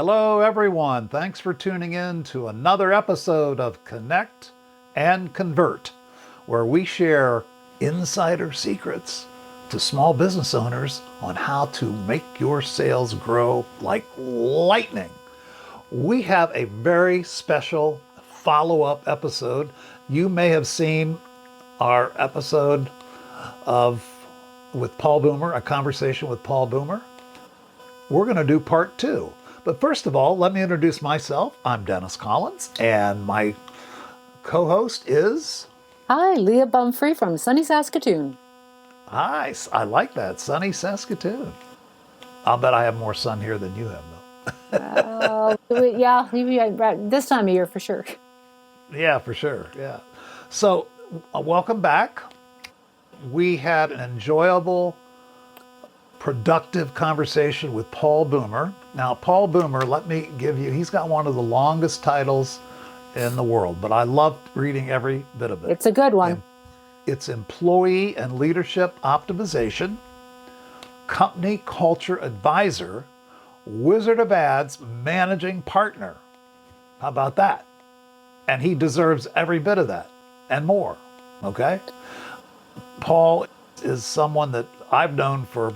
Hello, everyone. Thanks for tuning in to another episode of Connect and Convert, where we share insider secrets to small business owners on how to make your sales grow like lightning. We have a very special follow-up episode. You may have seen our episode with Paul Boomer, a conversation with Paul Boomer. We're going to do part 2. But first of all, let me introduce myself. I'm Dennis Collins, and my co-host is... Hi, Leah Bumphry from sunny Saskatoon. Hi, I like that, sunny Saskatoon. I'll bet I have more sun here than you have, though. Yeah, this time of year for sure. Yeah, for sure, yeah. So, welcome back. We had an enjoyable, productive conversation with Paul Boomer. Now, Paul Boomer, let me give you, he's got one of the longest titles in the world, but I loved reading every bit of it. It's a good one. It's Employee and Leadership Optimization, Company Culture Advisor, Wizard of Ads Managing Partner. How about that? And he deserves every bit of that and more, okay? Paul is someone that I've known for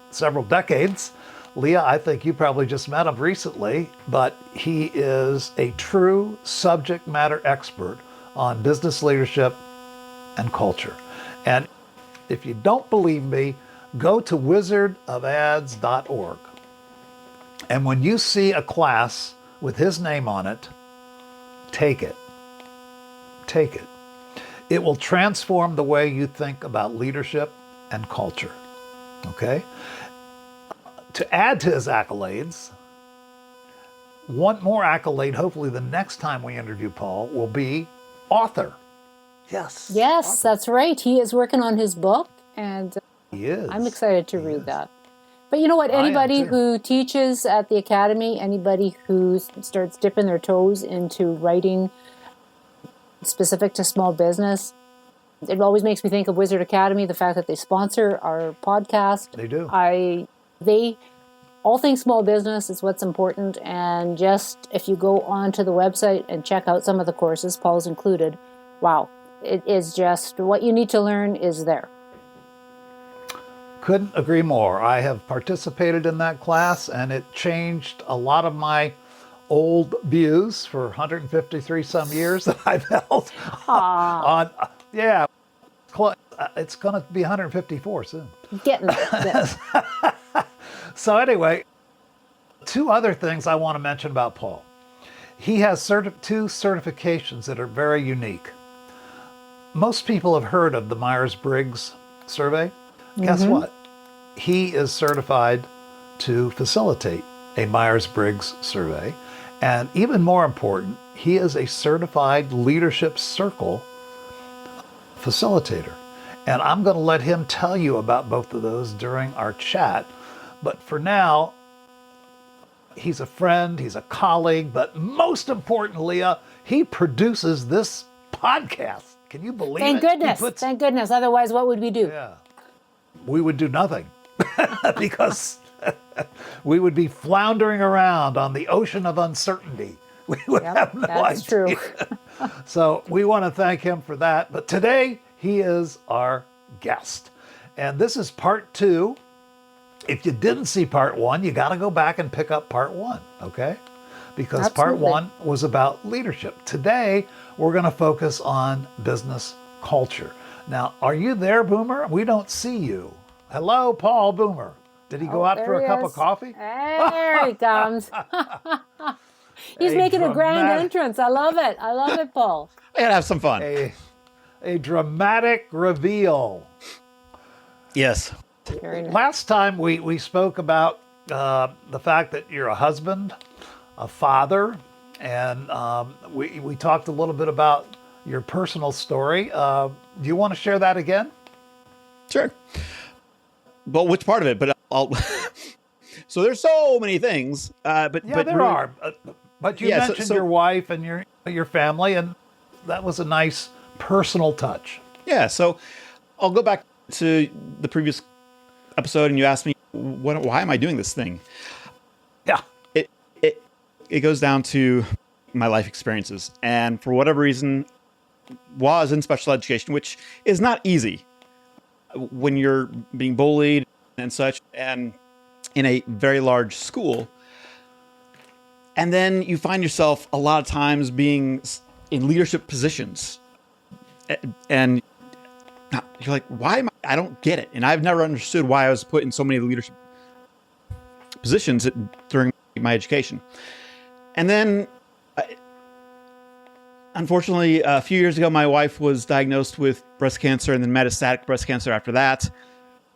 several decades. Leah, I think you probably just met him recently, but he is a true subject matter expert on business leadership and culture. And if you don't believe me, go to wizardofads.org. And when you see a class with his name on it, take it. Take it. It will transform the way you think about leadership and culture. Okay? To add to his accolades, one more accolade, hopefully the next time we interview Paul, will be author. Yes. Yes, author. That's right. He is working on his book, and he is. I'm excited to read that. But you know what? Anybody who teaches at the academy, anybody who starts dipping their toes into writing specific to small business, it always makes me think of Wizard Academy, the fact that they sponsor our podcast. They do. All things small business is what's important. And just if you go onto the website and check out some of the courses, Paul's included, wow, it is just what you need to learn is there. Couldn't agree more. I have participated in that class, and it changed a lot of my old views for 153 some years that I've held on. Yeah, it's going to be 154 soon. Getting there. So anyway, 2 other things I want to mention about Paul. He has 2 certifications that are very unique. Most people have heard of the Myers-Briggs survey. Guess what? He is certified to facilitate a Myers-Briggs survey. And even more important, he is a certified leadership circle facilitator. And I'm going to let him tell you about both of those during our chat. But for now, he's a friend, he's a colleague, but most importantly, he produces this podcast. Can you believe Thank it? Goodness. Thank goodness. Otherwise, what would we do? Yeah. We would do nothing because we would be floundering around on the ocean of uncertainty. We would have no idea. That's true. So we want to thank him for that. But today, he is our guest. And this is part 2. If you didn't see part 1, you got to go back and pick up part 1, okay? Because Absolutely. Part 1 was about leadership. Today, we're going to focus on business culture. Now, are you there, Boomer? We don't see you. Hello, Paul Boomer. Did he go out for a cup of coffee? There he comes. He's making a grand entrance. I love it. I love it, Paul. I gotta have some fun. A dramatic reveal. Yes. Very nice. Last time we spoke about the fact that you're a husband, a father, and we talked a little bit about your personal story. Do you want to share that again? Sure. Well, which part of it? But I'll. So there's so many things. But there really, are. But you mentioned your wife and your family, and that was a nice personal touch. Yeah. So I'll go back to the previous episode, and you asked me, why am I doing this thing? Yeah. it goes down to my life experiences. And for whatever reason, while I was in special education, which is not easy when you're being bullied and such, and in a very large school, and then you find yourself a lot of times being in leadership positions, and you're like, why am I don't get it. And I've never understood why I was put in so many leadership positions during my education. And then, unfortunately, a few years ago, my wife was diagnosed with breast cancer and then metastatic breast cancer after that.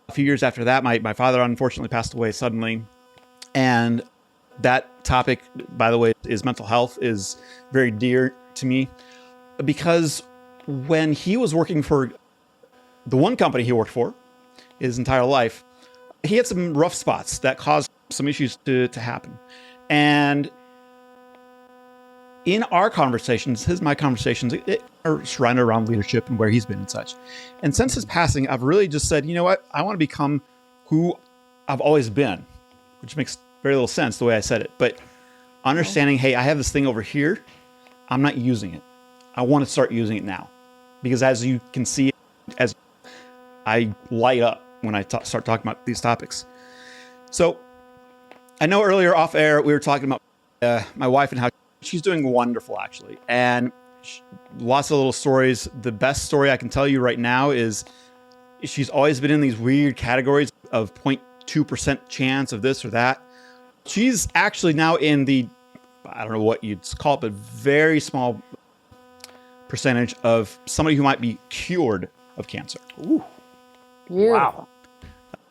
A few years after that, my father unfortunately passed away suddenly. And that topic, by the way, is mental health, is very dear to me, because when he was working for the one company he worked for his entire life, he had some rough spots that caused some issues to happen. And in our conversations, my conversations, it are surrounded around leadership and where he's been and such. And since his passing, I've really just said, you know what? I want to become who I've always been, which makes very little sense the way I said it. But understanding, hey, I have this thing over here. I'm not using it. I want to start using it now. Because as you can see, as I light up when I start talking about these topics. So I know earlier off air, we were talking about my wife and how she's doing wonderful, actually. And lots of little stories. The best story I can tell you right now is she's always been in these weird categories of 0.2% chance of this or that. She's actually now in the, I don't know what you'd call it, but very small percentage of somebody who might be cured of cancer. Ooh. Beautiful. Wow.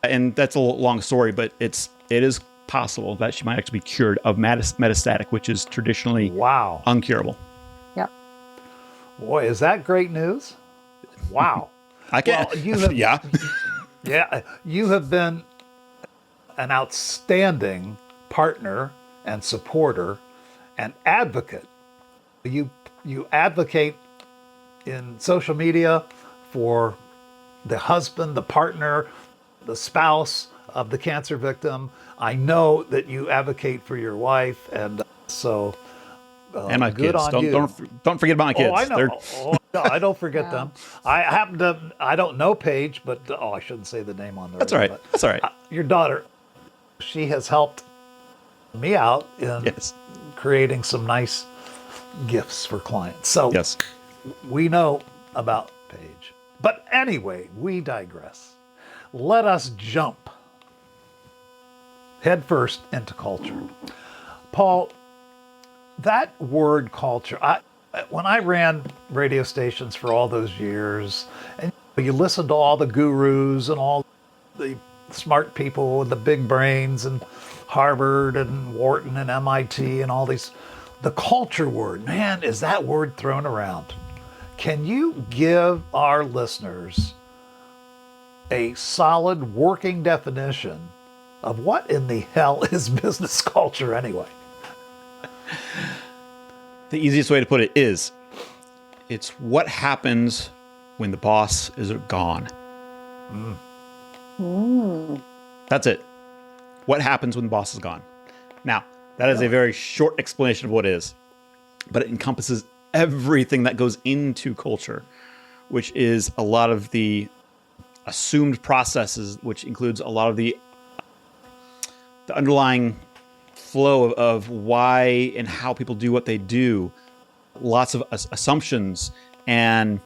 And that's a long story, but it is possible that she might actually be cured of metastatic, which is traditionally uncurable. Yep. Boy, is that great news? Wow. I can't. Well, you have, yeah, you have been an outstanding partner and supporter and advocate. You advocate in social media for the husband, the partner, the spouse of the cancer victim. I know that you advocate for your wife, and so and my good kids. on you. Don't forget about my kids. Oh, I know. No, I don't forget them. I don't know Paige, but I shouldn't say the name on there. That's all right. That's all right. Your daughter, she has helped me out in creating some nice gifts for clients. So we know about Paige. But anyway, we digress. Let us jump headfirst into culture. Paul, that word culture, when I ran radio stations for all those years, and you listen to all the gurus and all the smart people with the big brains and Harvard and Wharton and MIT and all these, the culture word, man, is that word thrown around. Can you give our listeners a solid working definition of what in the hell is business culture anyway? The easiest way to put it is, it's what happens when the boss is gone. That's it. What happens when the boss is gone? Now, that is a very short explanation of what it is, but it encompasses everything that goes into culture, which is a lot of the assumed processes, which includes a lot of the underlying flow of why and how people do what they do, lots of assumptions, and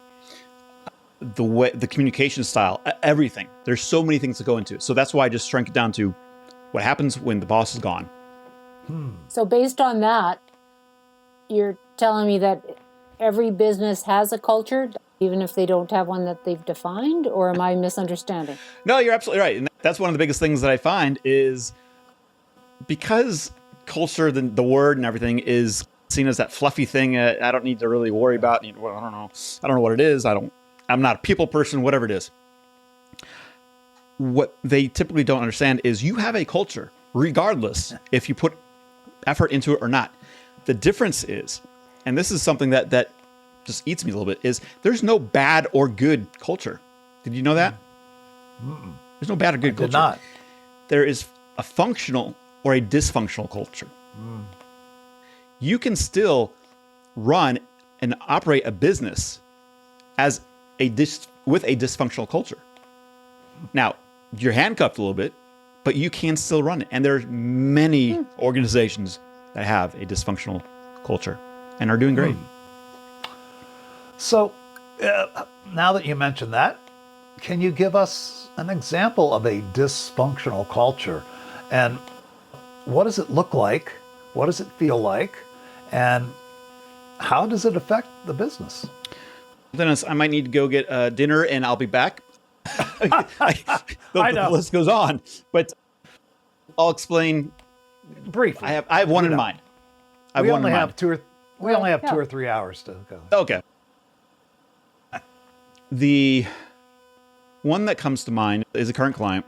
the communication style, everything. There's so many things to go into it. So that's why I just shrunk it down to what happens when the boss is gone. So based on that, you're telling me that every business has a culture, even if they don't have one that they've defined, or am I misunderstanding? No, you're absolutely right. And that's one of the biggest things that I find is because culture, the word and everything is seen as that fluffy thing I don't need to really worry about. Well, I don't know. I don't know what it is. I'm not a people person, whatever it is. What they typically don't understand is you have a culture, regardless if you put effort into it or not. The difference is, and this is something that just eats me a little bit, is there's no bad or good culture. Did you know that? There's no bad or good culture. Did not. There is a functional or a dysfunctional culture. you can still run and operate a business as with a dysfunctional culture. Now, you're handcuffed a little bit, but you can still run it. And there's many organizations that have a dysfunctional culture and are doing great. So, now that you mentioned that, can you give us an example of a dysfunctional culture? And what does it look like? What does it feel like? And how does it affect the business? Dennis, I might need to go get dinner and I'll be back. The list goes on, but I'll explain briefly. I have one in mind. We only have 2 or 3 hours to go. Okay. The one that comes to mind is a current client,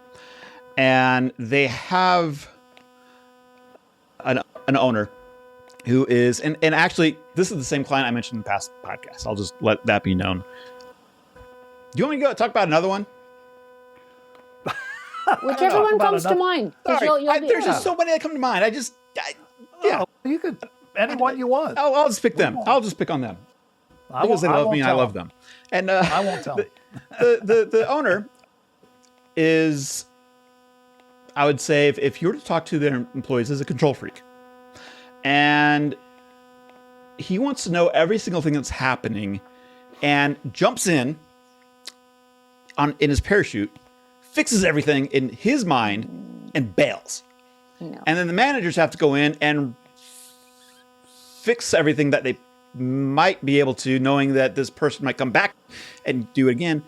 and they have an owner who is, and actually, this is the same client I mentioned in the past podcast. I'll just let that be known. Do you want me to go talk about another one? Whichever one comes to mind. Sorry, there's just so many that come to mind. Yeah. You could, anyone you want. I'll just pick them. I'll just pick on them. Because they love me and I love them. And I won't tell them. The owner is, I would say, if you were to talk to their employees, is a control freak. And he wants to know every single thing that's happening and jumps in his parachute, fixes everything in his mind, and bails. No. And then the managers have to go in and fix everything that they might be able to, knowing that this person might come back and do it again.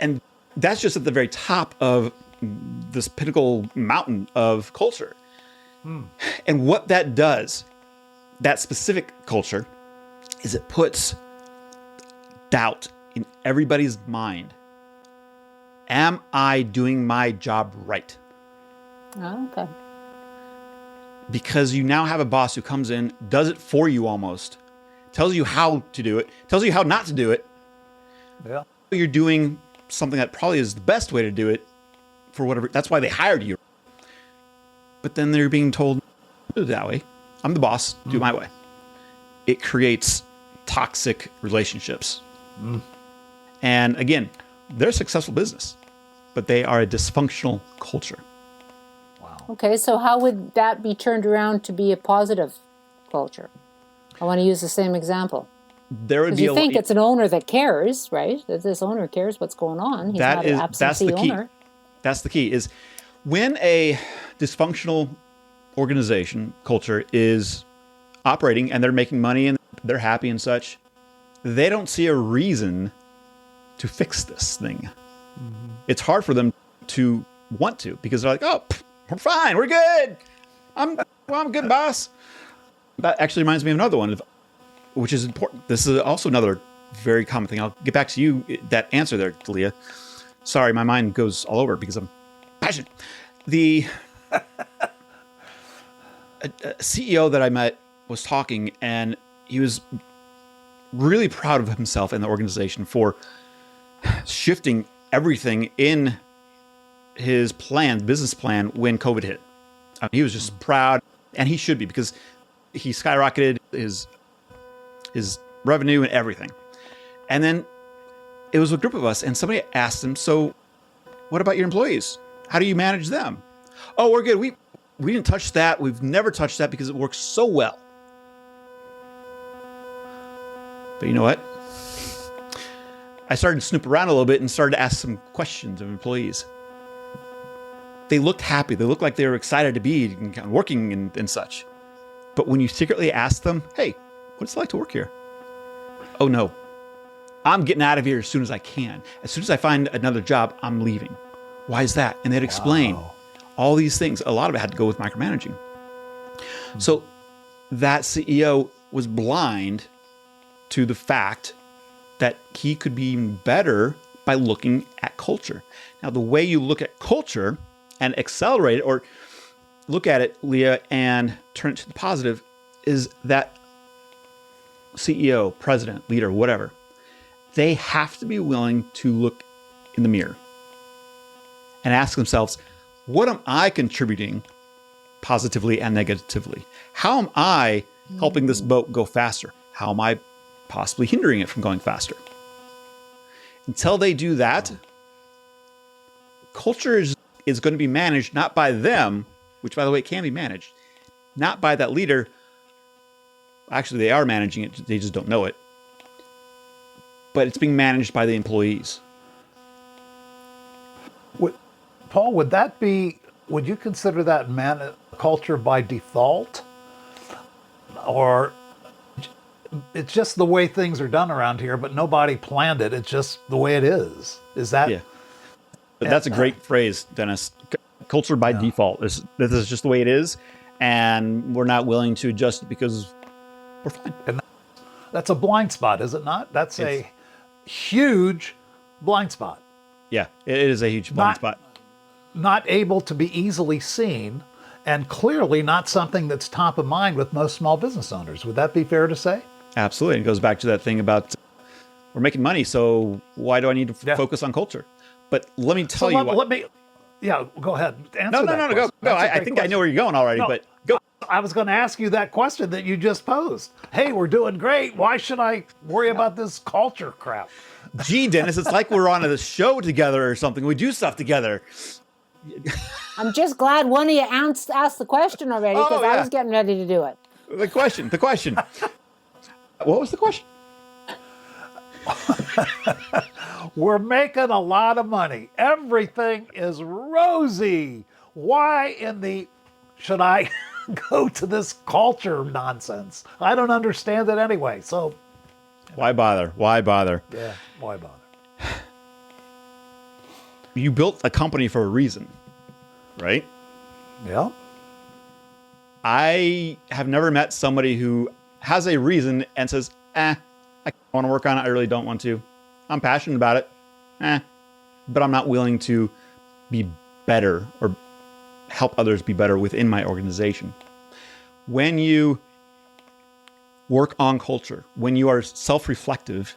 And that's just at the very top of this pinnacle mountain of culture. And what that does, that specific culture, is it puts doubt in everybody's mind. Am I doing my job right? Oh, okay. Because you now have a boss who comes in, does it for you almost, tells you how to do it, tells you how not to do it. Yeah. You're doing something that probably is the best way to do it for whatever. That's why they hired you. But then they're being told, do it that way. I'm the boss, do it my way. It creates toxic relationships. And again, they're a successful business, but they are a dysfunctional culture. Wow. Okay, so how would that be turned around to be a positive culture? I want to use the same example. There would Because be you think it's an owner that cares, right? That this owner cares what's going on. He's not an absentee owner. That's the key, is when a dysfunctional organization culture is operating and they're making money and they're happy and such, they don't see a reason to fix this thing. It's hard for them to want to, because they're like, oh, we're fine, we're good. I'm a good boss. That actually reminds me of another one, which is important. This is also another very common thing. I'll get back to you, that answer there, Leah. Sorry, my mind goes all over because I'm passionate. The a CEO that I met was talking, and he was really proud of himself and the organization for shifting everything in his business plan, when COVID hit. I mean, he was just proud, and he should be, because he skyrocketed his revenue and everything. And then it was a group of us, and somebody asked him, so what about your employees? How do you manage them? Oh, we're good. We didn't touch that. We've never touched that because it works so well. But you know what? I started to snoop around a little bit and started to ask some questions of employees. They looked happy. They looked like they were excited to be working and such. But when you secretly ask them, hey, what's it like to work here? Oh no, I'm getting out of here as soon as I can. As soon as I find another job, I'm leaving. Why is that? And they'd explain all these things. A lot of it had to go with micromanaging. So that CEO was blind to the fact that he could be even better by looking at culture. Now, the way you look at culture and accelerate it, or look at it, Leah, and turn it to the positive, is that CEO, president, leader, whatever, they have to be willing to look in the mirror and ask themselves, what am I contributing positively and negatively? How am I helping this boat go faster? How am I possibly hindering it from going faster? Until they do that, culture is going to be managed not by them, which, by the way, can be managed, not by that leader. Actually, they are managing it. They just don't know it. But it's being managed by the employees. Paul, would you consider that culture by default? Or it's just the way things are done around here, but nobody planned it. It's just the way it is. Is that? Yeah. But that's a great phrase, Dennis. Culture by default. This is just the way it is. And we're not willing to adjust it because we're fine. And that's a blind spot, is it not? That's a huge blind spot. Yeah, it is a huge blind spot. Not able to be easily seen, and clearly not something that's top of mind with most small business owners. Would that be fair to say? Absolutely. It goes back to that thing about we're making money, so why do I need to focus on culture? But let me tell you what. Go ahead. No, go. I think I know where you're going already, but go. I was going to ask you that question that you just posed. Hey, we're doing great. Why should I worry about this culture crap? Gee, Dennis, it's like we're on a show together or something. We do stuff together. I'm just glad one of you asked the question already, because I was getting ready to do it. The question. What was the question? We're making a lot of money. Everything is rosy. Why should I go to this culture nonsense? I don't understand it anyway. So why bother? Yeah, why bother? You built a company for a reason, right? Yeah. I have never met somebody who has a reason and says, I want to work on it. I really don't want to. I'm passionate about it. But I'm not willing to be better or help others be better within my organization. When you work on culture, when you are self-reflective,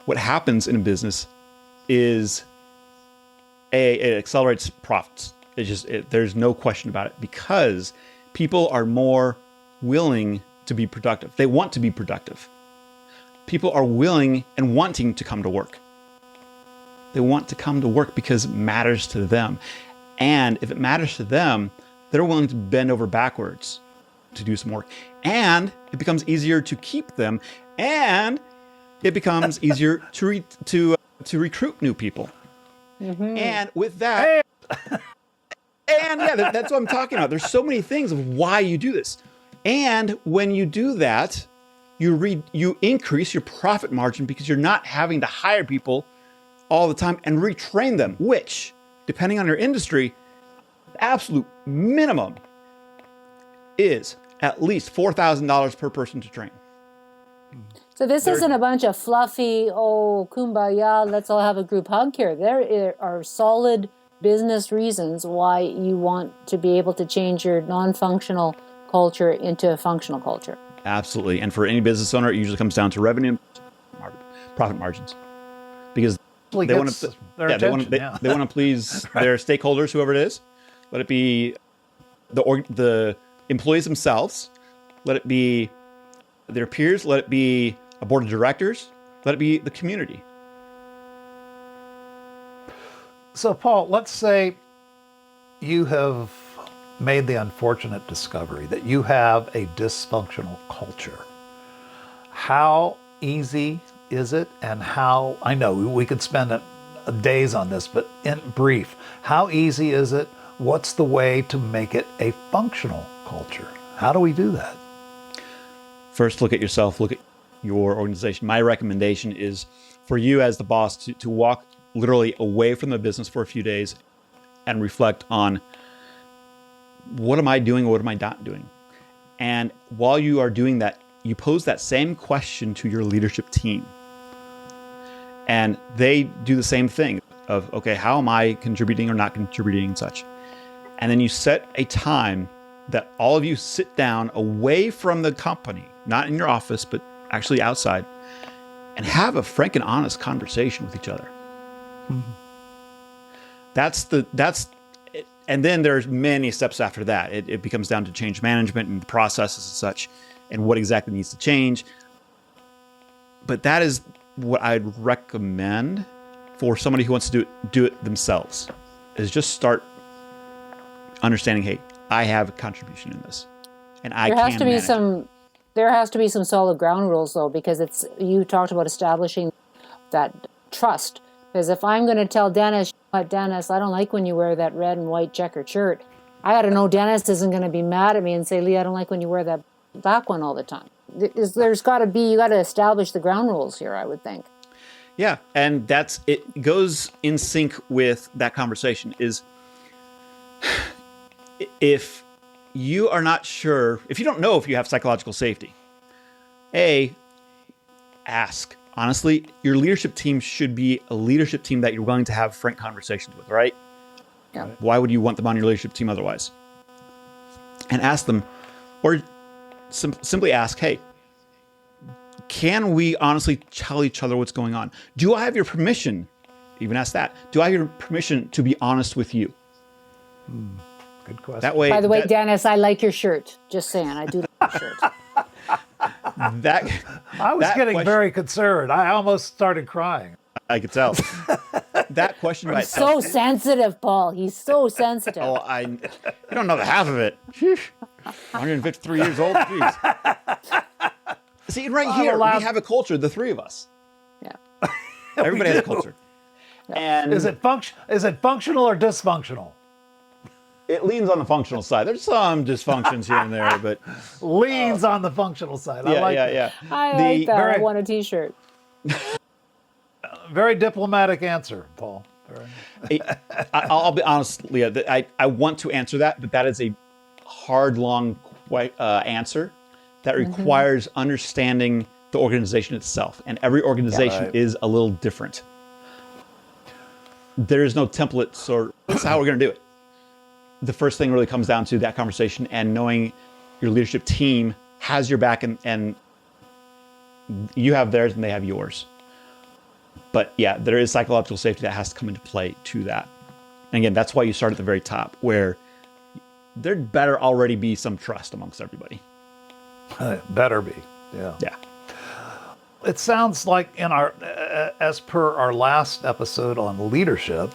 what happens in a business is it accelerates profits. There's no question about it, because people are more willing to be productive. They want to be productive. People are willing and wanting to come to work. They want to come to work because it matters to them. And if it matters to them, they're willing to bend over backwards to do some work. And it becomes easier to keep them. And it becomes easier to recruit new people. Mm-hmm. And with that, that's what I'm talking about. There's so many things of why you do this. And when you do that, you increase your profit margin, because you're not having to hire people all the time and retrain them, which, depending on your industry, the absolute minimum is at least $4,000 per person to train. So this isn't a bunch of fluffy, kumbaya, let's all have a group hug here. There are solid business reasons why you want to be able to change your non-functional culture into a functional culture. Absolutely. And for any business owner, it usually comes down to revenue, profit margins, because they want to please their stakeholders, whoever it is. Let it be the employees themselves. Let it be their peers. Let it be a board of directors. Let it be the community. So, Paul, let's say you have made the unfortunate discovery that you have a dysfunctional culture. How easy is it, and I know we could spend days on this, but in brief, how easy is it? What's the way to make it a functional culture? How do we do that? First, look at yourself, look at your organization. My recommendation is for you as the boss to walk literally away from the business for a few days and reflect on, what am I doing or what am I not doing? And while you are doing that, you pose that same question to your leadership team. And they do the same thing of, okay, how am I contributing or not contributing and such? And then you set a time that all of you sit down away from the company, not in your office, but actually outside, and have a frank and honest conversation with each other. Mm-hmm. And then there's many steps after that. It becomes down to change management and processes and such. and what exactly needs to change. But that is what I'd recommend for somebody who wants to do it themselves, is just start understanding, hey, I have a contribution in this, and I There can has to be manage it. there has to be some solid ground rules though, because you talked about establishing that trust. Because if I'm going to tell Dennis, Dennis, I don't like when you wear that red and white checkered shirt, I got to know Dennis isn't going to be mad at me and say, Leah, I don't like when you wear that black one all the time. There's got to be, you got to establish the ground rules here, I would think. Yeah, and it goes in sync with that conversation. Is if you are not sure, if you don't know if you have psychological safety, ask. Honestly, your leadership team should be a leadership team that you're willing to have frank conversations with, right? Yeah. Why would you want them on your leadership team otherwise? And ask them, or simply ask, hey, can we honestly tell each other what's going on? Do I have your permission? Even ask that. Do I have your permission to be honest with you? Good question. That way. By the way, Dennis, I like your shirt. Just saying, I do like your shirt. I was getting very concerned. I almost started crying. I could tell. That question by itself. So sensitive, Paul. He's so sensitive. Oh, you don't know the half of it. 153 years old. Jeez. See, right here, we have a culture, the three of us. Yeah. Everybody has a culture. And Is it functional or dysfunctional? it leans on the functional side. There's some dysfunctions here and there, but Leans on the functional side. I like it. yeah. I like that. I want a T-shirt. Very diplomatic answer, Paul. I'll be honest, Leah. I want to answer that, but that is a hard, long answer that requires understanding the organization itself, and every organization is a little different. There is no template, so that's how we're going to do it. The first thing really comes down to that conversation and knowing your leadership team has your back, and you have theirs and they have yours. But yeah, there is psychological safety that has to come into play to that. And again, that's why you start at the very top, where there'd better already be some trust amongst everybody. Better be. Yeah. Yeah. It sounds like as per our last episode on leadership,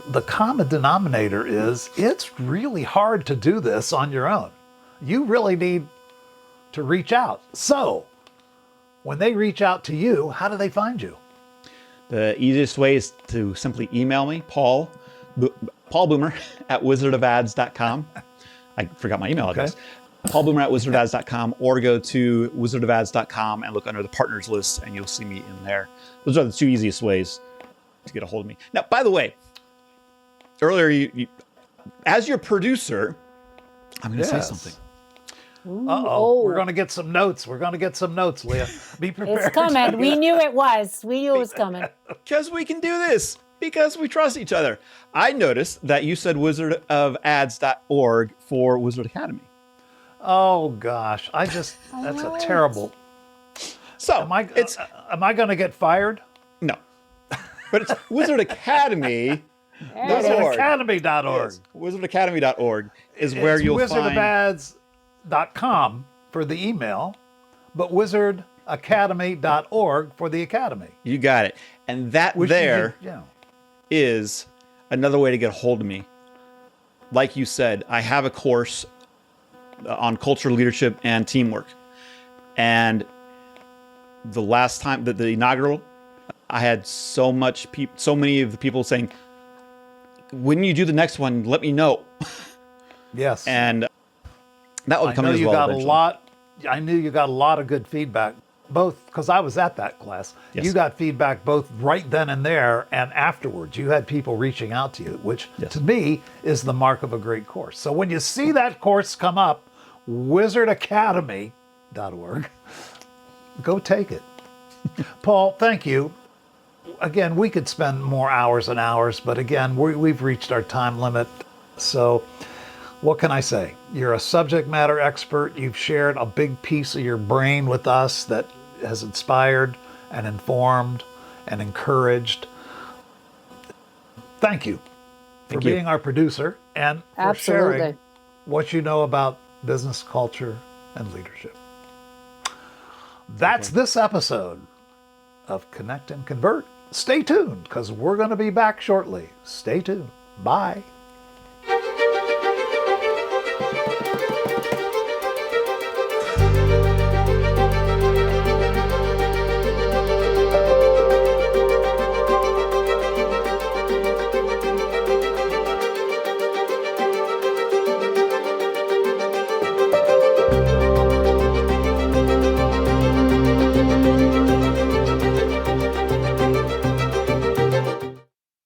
the common denominator is it's really hard to do this on your own. You really need to reach out. So when they reach out to you, how do they find you? The easiest way is to simply email me, Paul Boomer at wizardofads.com. I forgot my email address. Paul Boomer at wizardofads.com, or go to wizardofads.com and look under the partners list and you'll see me in there. Those are the two easiest ways to get a hold of me. Now, by the way, earlier, you as your producer, I'm going to say something. We're going to get some notes. Leah. Be prepared. It's coming. We knew it was. We knew it was coming. Because we can do this. Because we trust each other. I noticed that you said wizardofads.org for Wizard Academy. Oh gosh, that's a terrible. So am I going to get fired? No, but it's Wizard Academy. WizardAcademy.org. Yes. WizardAcademy.org is where you'll find. WizardOfAds.com for the email, but WizardAcademy.org for the academy. You got it, and that is another way to get a hold of me. Like you said, I have a course on culture, leadership, and teamwork. And the last time, the inaugural, I had so many of the people saying, when you do the next one, let me know. Yes. And that would come as well eventually. I knew you got a lot of good feedback, both because I was at that class. Yes. You got feedback both right then and there and afterwards. You had people reaching out to you, which to me is the mark of a great course. So when you see that course come up, wizardacademy.org, go take it. Paul, thank you. Again, we could spend more hours and hours, but again, we've reached our time limit. So what can I say? You're a subject matter expert. You've shared a big piece of your brain with us that has inspired and informed and encouraged. Thank you for being our producer and for sharing what you know about business culture and leadership. That's this episode of Connect and Convert. Stay tuned, because we're going to be back shortly. Stay tuned. Bye.